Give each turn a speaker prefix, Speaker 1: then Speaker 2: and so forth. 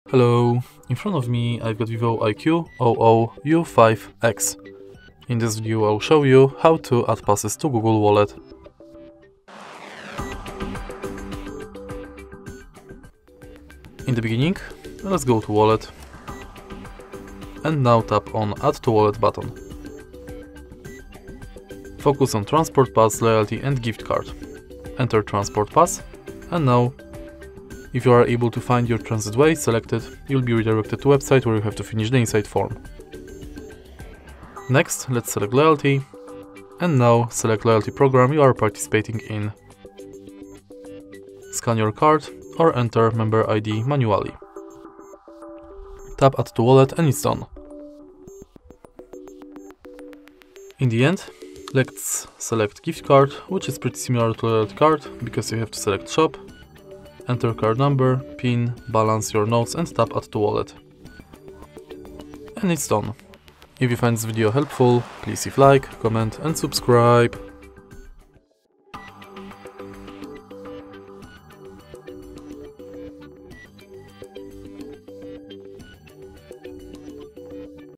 Speaker 1: Hello, in front of me I've got VIVO IQOO U5X. In this video I'll show you how to add passes to Google Wallet. In the beginning, let's go to Wallet and now tap on Add to Wallet button. Focus on Transport Pass, Loyalty and Gift Card. Enter Transport Pass and now if you are able to find your transit way selected, you'll be redirected to a website where you have to finish the inside form. Next, let's select Loyalty, and now select Loyalty program you are participating in. Scan your card or enter member ID manually. Tap Add to Wallet and it's done. In the end, let's select Gift Card, which is pretty similar to Loyalty card because you have to select Shop, enter card number, PIN, balance your notes and tap Add to Wallet. And it's done. If you find this video helpful, please leave like, comment and subscribe.